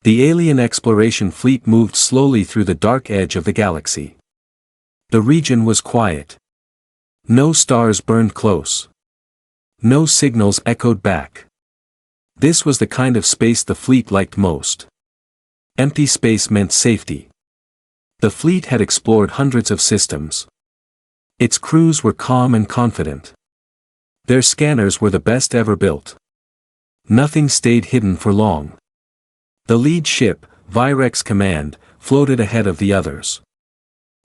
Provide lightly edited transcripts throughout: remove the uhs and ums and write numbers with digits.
The alien exploration fleet moved slowly through the dark edge of the galaxy. The region was quiet. No stars burned close. No signals echoed back. This was the kind of space the fleet liked most. Empty space meant safety. The fleet had explored hundreds of systems. Its crews were calm and confident. Their scanners were the best ever built. Nothing stayed hidden for long. The lead ship, Virex Command, floated ahead of the others.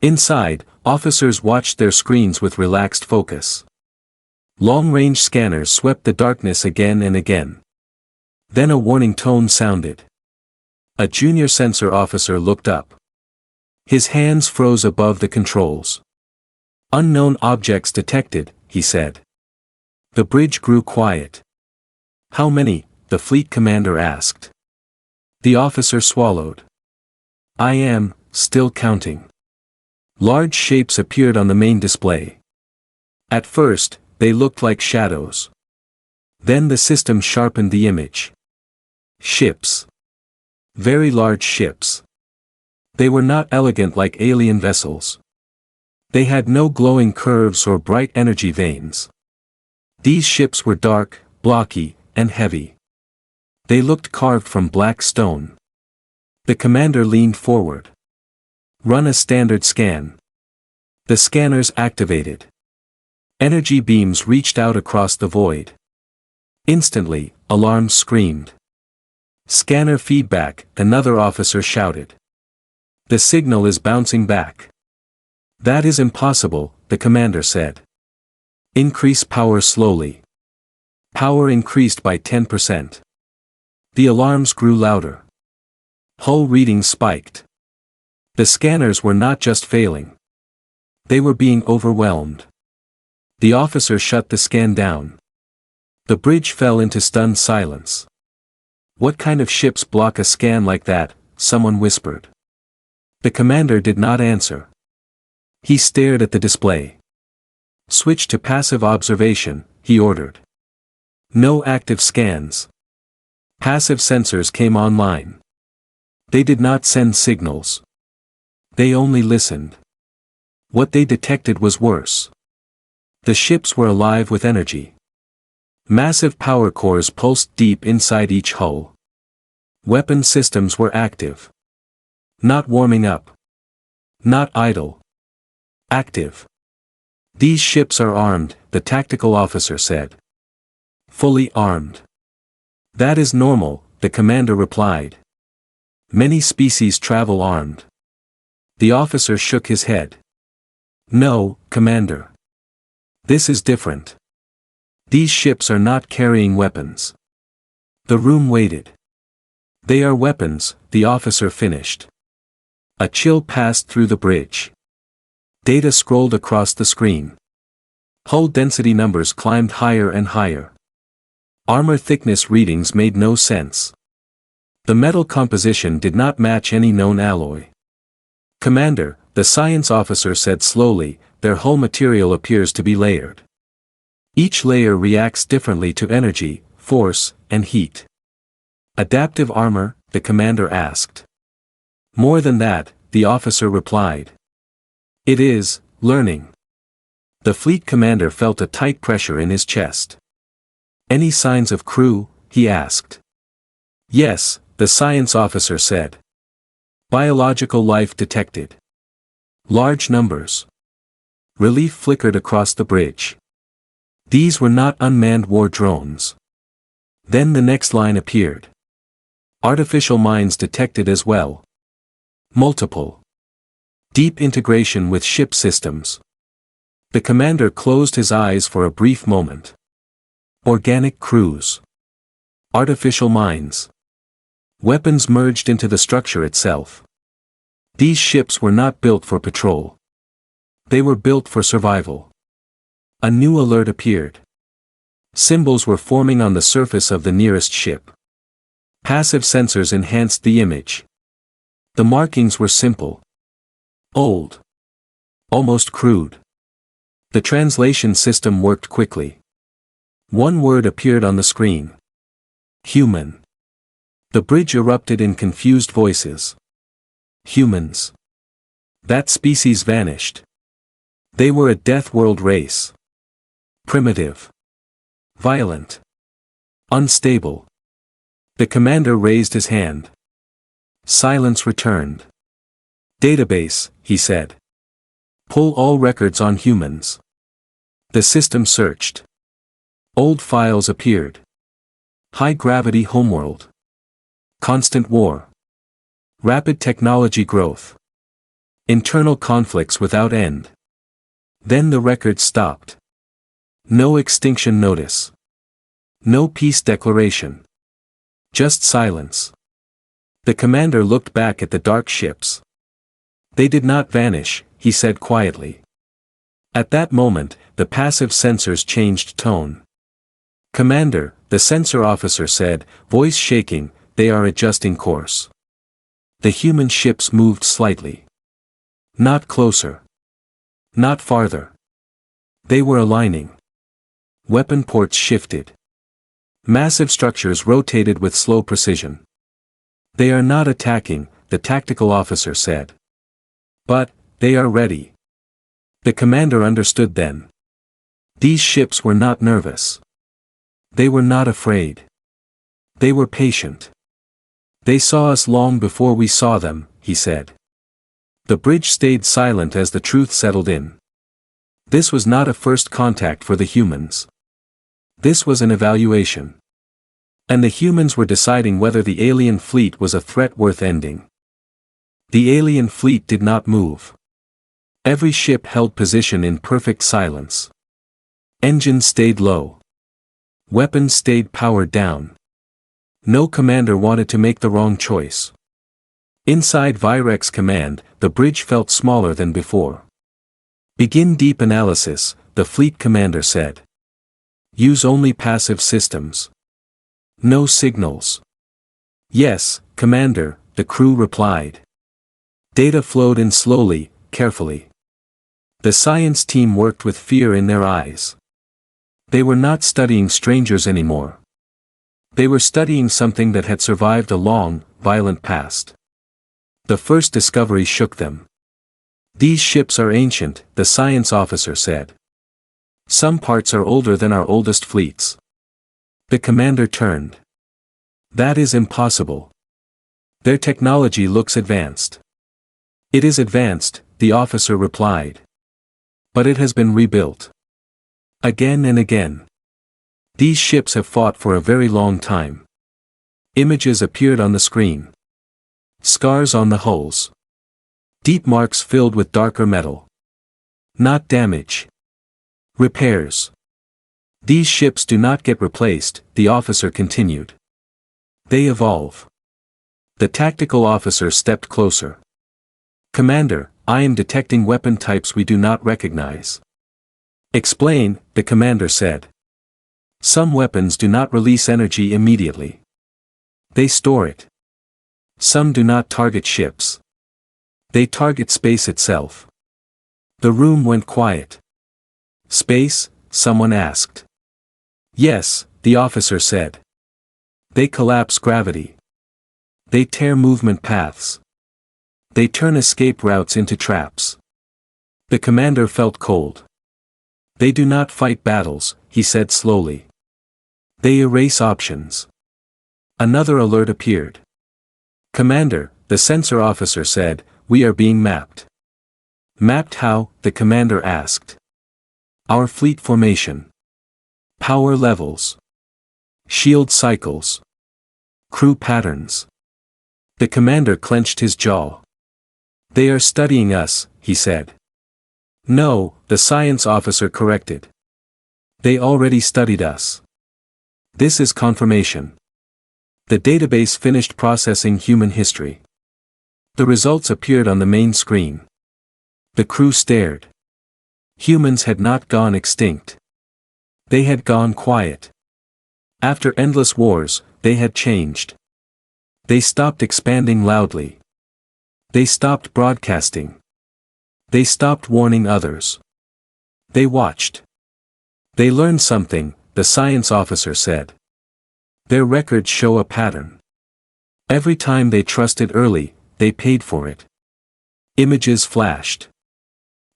Inside, officers watched their screens with relaxed focus. Long-range scanners swept the darkness again and again. Then a warning tone sounded. A junior sensor officer looked up. His hands froze above the controls. "Unknown objects detected," he said. The bridge grew quiet. "How many?" the fleet commander asked. The officer swallowed. "I am still counting." Large shapes appeared on the main display. At first, they looked like shadows. Then the system sharpened the image. Ships. Very large ships. They were not elegant like alien vessels. They had no glowing curves or bright energy veins. These ships were dark, blocky, and heavy. They looked carved from black stone. The commander leaned forward. "Run a standard scan." The scanners activated. Energy beams reached out across the void. Instantly, alarms screamed. "Scanner feedback," another officer shouted. "The signal is bouncing back." "That is impossible," the commander said. "Increase power slowly." Power increased by 10%. The alarms grew louder. Hull readings spiked. The scanners were not just failing. They were being overwhelmed. The officer shut the scan down. The bridge fell into stunned silence. "What kind of ships block a scan like that?" someone whispered. The commander did not answer. He stared at the display. "Switch to passive observation," he ordered. No active scans. Passive sensors came online. They did not send signals. They only listened. What they detected was worse. The ships were alive with energy. Massive power cores pulsed deep inside each hull. Weapon systems were active. Not warming up. Not idle. Active. "These ships are armed," the tactical officer said. "Fully armed." "That is normal," the commander replied. "Many species travel armed." The officer shook his head. "No, Commander. This is different. These ships are not carrying weapons." The room waited. "They are weapons," the officer finished. A chill passed through the bridge. Data scrolled across the screen. Hull density numbers climbed higher and higher. Armor thickness readings made no sense. The metal composition did not match any known alloy. "Commander," the science officer said slowly, "their hull material appears to be layered. Each layer reacts differently to energy, force, and heat." "Adaptive armor?" the commander asked. "More than that," the officer replied. "It is learning." The fleet commander felt a tight pressure in his chest. "Any signs of crew?" he asked. "Yes," the science officer said. "Biological life detected. Large numbers." Relief flickered across the bridge. These were not unmanned war drones. Then the next line appeared. "Artificial minds detected as well. Multiple. Deep integration with ship systems." The commander closed his eyes for a brief moment. Organic crews. Artificial minds. Weapons merged into the structure itself. These ships were not built for patrol. They were built for survival. A new alert appeared. Symbols were forming on the surface of the nearest ship. Passive sensors enhanced the image. The markings were simple. Old. Almost crude. The translation system worked quickly. One word appeared on the screen. Human. The bridge erupted in confused voices. Humans. That species vanished. They were a Deathworld race. Primitive. Violent. Unstable. The commander raised his hand. Silence returned. Database, he said. Pull all records on humans. The system searched. Old files appeared. High gravity homeworld. Constant war. Rapid technology growth. Internal conflicts without end. Then the records stopped. No extinction notice. No peace declaration. Just silence. The commander looked back at the dark ships. They did not vanish, he said quietly. At that moment, the passive sensors changed tone. Commander, the sensor officer said, voice shaking, they are adjusting course. The human ships moved slightly. Not closer. Not farther. They were aligning. Weapon ports shifted. Massive structures rotated with slow precision. They are not attacking, the tactical officer said. But, they are ready. The commander understood then. These ships were not nervous. They were not afraid. They were patient. They saw us long before we saw them, he said. The bridge stayed silent as the truth settled in. This was not a first contact for the humans. This was an evaluation. And the humans were deciding whether the alien fleet was a threat worth ending. The alien fleet did not move. Every ship held position in perfect silence. Engines stayed low. Weapons stayed powered down. No commander wanted to make the wrong choice. Inside Virex command, the bridge felt smaller than before. Begin deep analysis, the fleet commander said. Use only passive systems. No signals. Yes, commander, the crew replied. Data flowed in slowly, carefully. The science team worked with fear in their eyes. They were not studying strangers anymore. They were studying something that had survived a long, violent past. The first discovery shook them. These ships are ancient, the science officer said. Some parts are older than our oldest fleets. The commander turned. That is impossible. Their technology looks advanced. It is advanced, the officer replied. But it has been rebuilt. Again and again. These ships have fought for a very long time. Images appeared on the screen. Scars on the hulls. Deep marks filled with darker metal. Not damage. Repairs. These ships do not get replaced, the officer continued. They evolve. The tactical officer stepped closer. Commander, I am detecting weapon types we do not recognize. Explain, the commander said. Some weapons do not release energy immediately. They store it. Some do not target ships. They target space itself. The room went quiet. Space? Someone asked. Yes, the officer said. They collapse gravity. They tear movement paths. They turn escape routes into traps. The commander felt cold. They do not fight battles, he said slowly. They erase options. Another alert appeared. Commander, the sensor officer said, we are being mapped. Mapped how? The commander asked. Our fleet formation. Power levels. Shield cycles. Crew patterns. The commander clenched his jaw. They are studying us, he said. No, the science officer corrected. They already studied us. This is confirmation. The database finished processing human history. The results appeared on the main screen. The crew stared. Humans had not gone extinct. They had gone quiet. After endless wars, they had changed. They stopped expanding loudly. They stopped broadcasting. They stopped warning others. They watched. They learned something, the science officer said. Their records show a pattern. Every time they trusted early, they paid for it. Images flashed.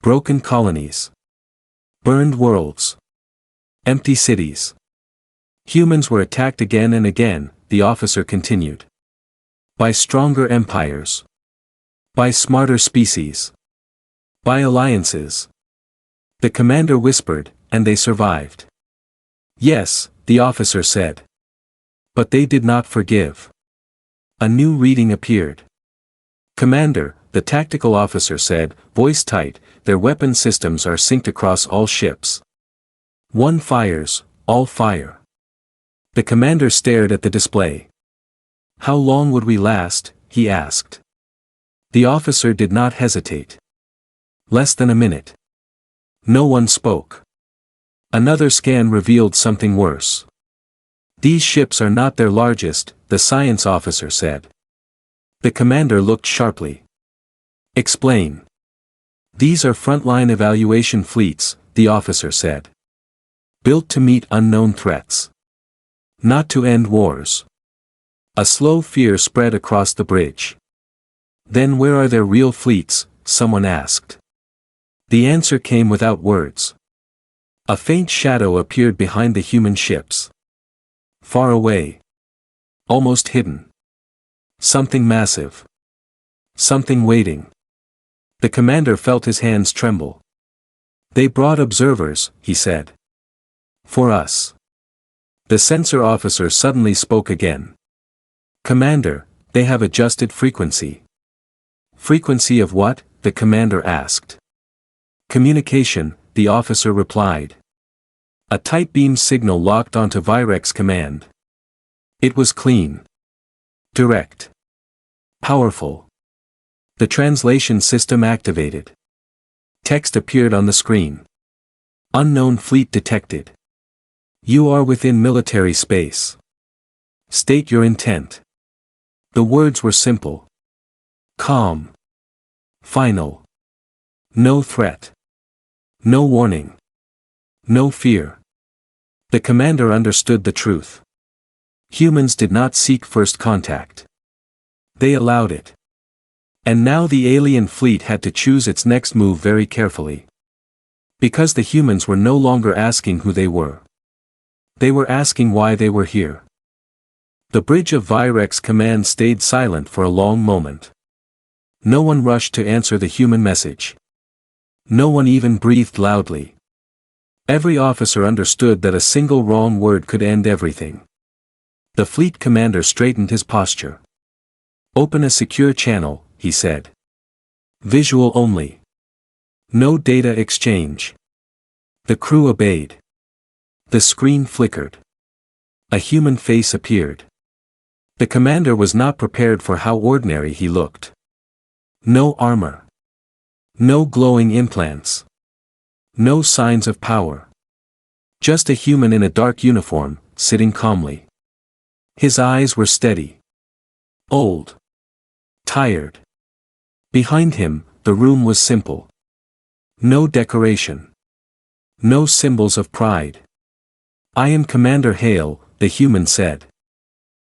Broken colonies. Burned worlds. Empty cities. Humans were attacked again and again, the officer continued. By stronger empires. By smarter species. By alliances. The commander whispered, and they survived. Yes, the officer said. But they did not forgive. A new reading appeared. Commander, the tactical officer said, voice tight, their weapon systems are synced across all ships. One fires, all fire. The commander stared at the display. How long would we last, he asked. The officer did not hesitate. Less than a minute. No one spoke. Another scan revealed something worse. These ships are not their largest, the science officer said. The commander looked sharply. Explain. These are frontline evaluation fleets, the officer said. Built to meet unknown threats. Not to end wars. A slow fear spread across the bridge. Then where are their real fleets, someone asked. The answer came without words. A faint shadow appeared behind the human ships. Far away. Almost hidden. Something massive. Something waiting. The commander felt his hands tremble. They brought observers, he said. For us. The sensor officer suddenly spoke again. Commander, they have adjusted frequency. Frequency of what? The commander asked. Communication, the officer replied. A tight beam signal locked onto Virex command. It was clean. Direct. Powerful. The translation system activated. Text appeared on the screen. Unknown fleet detected. You are within military space. State your intent. The words were simple. Calm. Final. No threat. No warning. No fear. The commander understood the truth. Humans did not seek first contact. They allowed it. And now the alien fleet had to choose its next move very carefully. Because the humans were no longer asking who they were. They were asking why they were here. The bridge of Virex command stayed silent for a long moment. No one rushed to answer the human message. No one even breathed loudly. Every officer understood that a single wrong word could end everything. The fleet commander straightened his posture. Open a secure channel, he said. Visual only. No data exchange. The crew obeyed. The screen flickered. A human face appeared. The commander was not prepared for how ordinary he looked. No armor. No glowing implants. No signs of power. Just a human in a dark uniform, sitting calmly. His eyes were steady. Old. Tired. Behind him, the room was simple. No decoration. No symbols of pride. I am Commander Hale, the human said.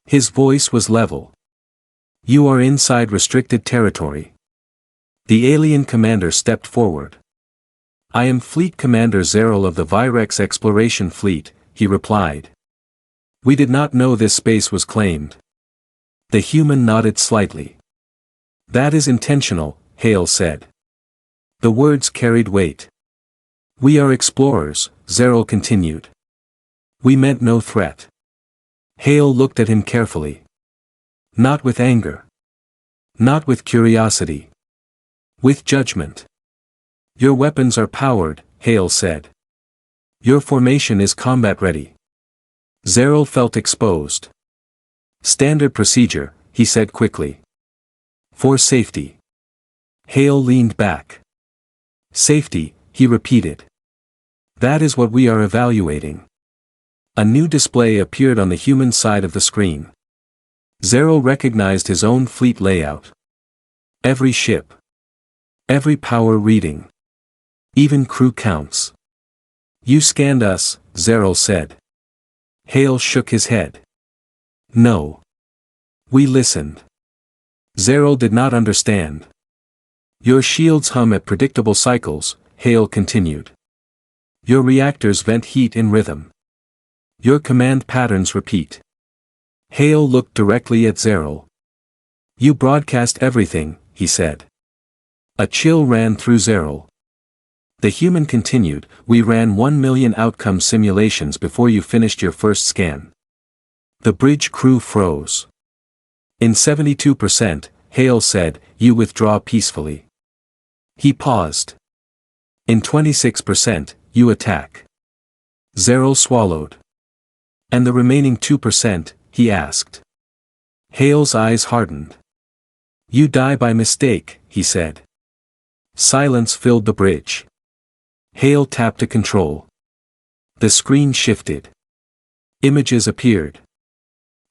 His voice was level. You are inside restricted territory. The alien commander stepped forward. I am Fleet Commander Zeril of the Virex Exploration Fleet, he replied. We did not know this space was claimed. The human nodded slightly. That is intentional, Hale said. The words carried weight. We are explorers, Zeril continued. We meant no threat. Hale looked at him carefully. Not with anger. Not with curiosity. With judgment. Your weapons are powered, Hale said. Your formation is combat ready. Zeril felt exposed. Standard procedure, he said quickly. For safety. Hale leaned back. Safety, he repeated. That is what we are evaluating. A new display appeared on the human side of the screen. Zeril recognized his own fleet layout. Every ship. Every power reading. Even crew counts. You scanned us, Zeril said. Hale shook his head. No. We listened. Zero did not understand. Your shields hum at predictable cycles, Hale continued. Your reactors vent heat in rhythm. Your command patterns repeat. Hale looked directly at Zero. You broadcast everything, he said. A chill ran through Zero. The human continued, we ran 1 million outcome simulations before you finished your first scan. The bridge crew froze. In 72%, Hale said, you withdraw peacefully. He paused. In 26%, you attack. Zero swallowed. And the remaining 2%, he asked. Hale's eyes hardened. You die by mistake, he said. Silence filled the bridge. Hale tapped a control. The screen shifted. Images appeared.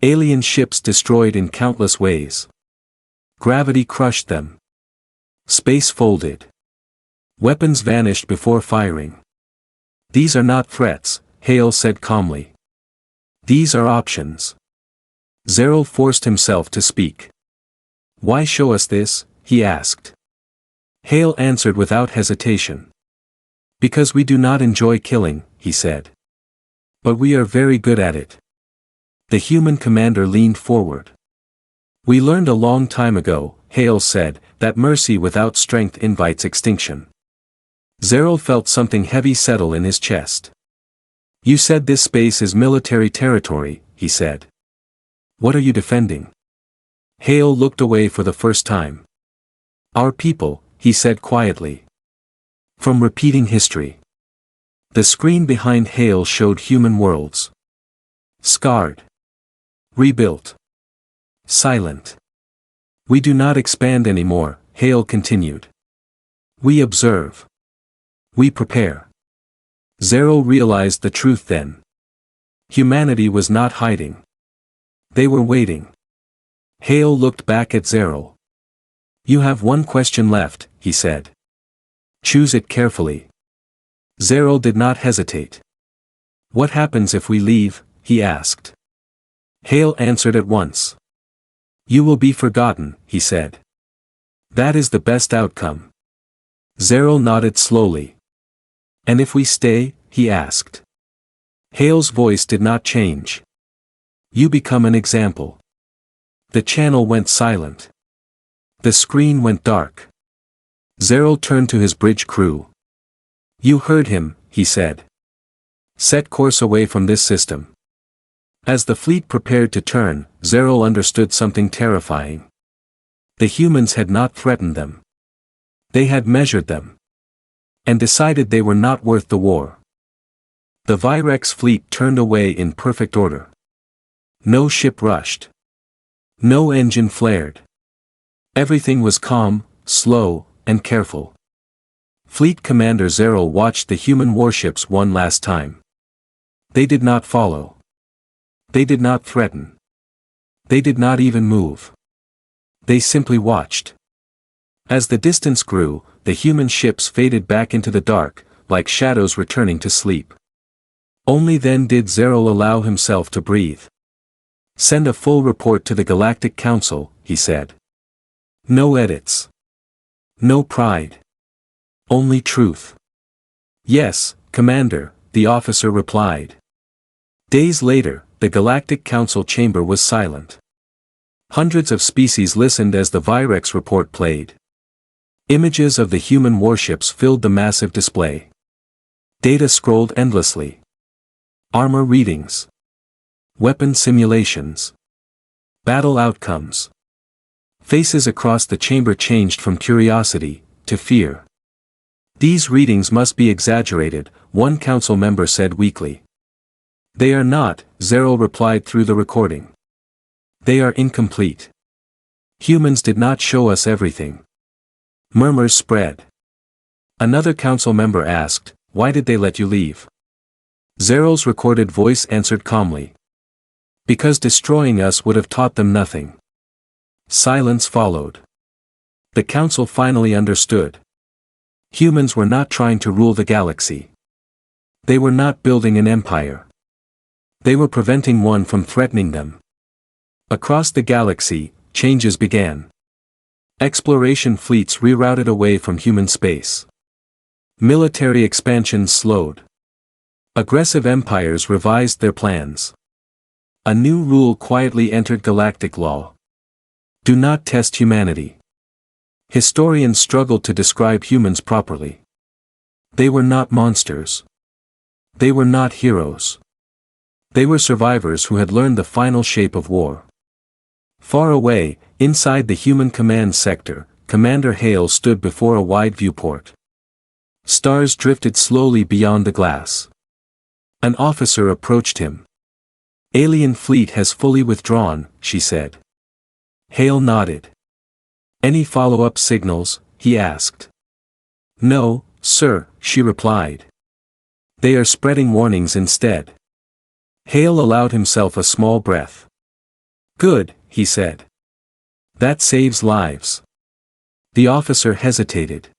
Alien ships destroyed in countless ways. Gravity crushed them. Space folded. Weapons vanished before firing. These are not threats, Hale said calmly. These are options. Zero forced himself to speak. Why show us this? He asked. Hale answered without hesitation. Because we do not enjoy killing, he said. But we are very good at it. The human commander leaned forward. We learned a long time ago, Hale said, that mercy without strength invites extinction. Zero felt something heavy settle in his chest. You said this space is military territory, he said. What are you defending? Hale looked away for the first time. Our people, he said quietly. From repeating history. The screen behind Hale showed human worlds. Scarred. Rebuilt. Silent. We do not expand anymore, Hale continued. We observe. We prepare. Zero realized the truth then. Humanity was not hiding. They were waiting. Hale looked back at Zero. You have one question left, he said. Choose it carefully. Zero did not hesitate. What happens if we leave? He asked. Hale answered at once. You will be forgotten, he said. That is the best outcome. Zero nodded slowly. And if we stay? He asked. Hale's voice did not change. You become an example. The channel went silent. The screen went dark. Zero turned to his bridge crew. You heard him, he said. Set course away from this system. As the fleet prepared to turn, Zero understood something terrifying. The humans had not threatened them. They had measured them. And decided they were not worth the war. The Virex fleet turned away in perfect order. No ship rushed. No engine flared. Everything was calm, slow, and careful. Fleet Commander Zero watched the human warships one last time. They did not follow. They did not threaten. They did not even move. They simply watched. As the distance grew, the human ships faded back into the dark, like shadows returning to sleep. Only then did Zero allow himself to breathe. Send a full report to the Galactic Council, he said. No edits. No pride. Only truth. Yes, Commander, the officer replied. Days later, the Galactic Council chamber was silent. Hundreds of species listened as the Virex report played. Images of the human warships filled the massive display. Data scrolled endlessly. Armor readings. Weapon simulations. Battle outcomes. Faces across the chamber changed from curiosity to fear. These readings must be exaggerated, one council member said weakly. They are not, Zero replied through the recording. They are incomplete. Humans did not show us everything. Murmurs spread. Another council member asked, why did they let you leave? Zero's recorded voice answered calmly. Because destroying us would have taught them nothing. Silence followed. The council finally understood. Humans were not trying to rule the galaxy. They were not building an empire. They were preventing one from threatening them. Across the galaxy, changes began. Exploration fleets rerouted away from human space. Military expansion slowed. Aggressive empires revised their plans. A new rule quietly entered galactic law. Do not test humanity. Historians struggled to describe humans properly. They were not monsters. They were not heroes. They were survivors who had learned the final shape of war. Far away, inside the human command sector, Commander Hale stood before a wide viewport. Stars drifted slowly beyond the glass. An officer approached him. "Alien fleet has fully withdrawn," she said. Hale nodded. "Any follow-up signals?" he asked. "No, sir," she replied. "They are spreading warnings instead." Hale allowed himself a small breath. "Good," he said. "That saves lives." The officer hesitated.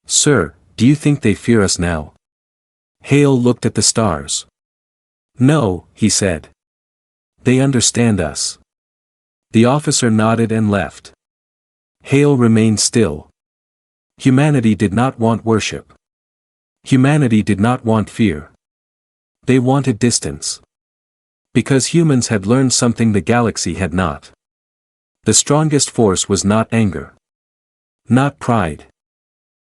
"Sir, do you think they fear us now?" Hale looked at the stars. "No," he said. "They understand us." The officer nodded and left. Hale remained still. Humanity did not want worship. Humanity did not want fear. They wanted distance. Because humans had learned something the galaxy had not. The strongest force was not anger. Not pride.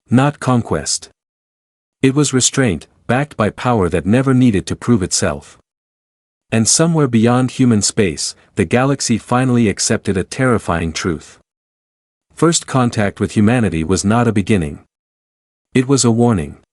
Not conquest. It was restraint, backed by power that never needed to prove itself. And somewhere beyond human space, the galaxy finally accepted a terrifying truth. First contact with humanity was not a beginning. It was a warning.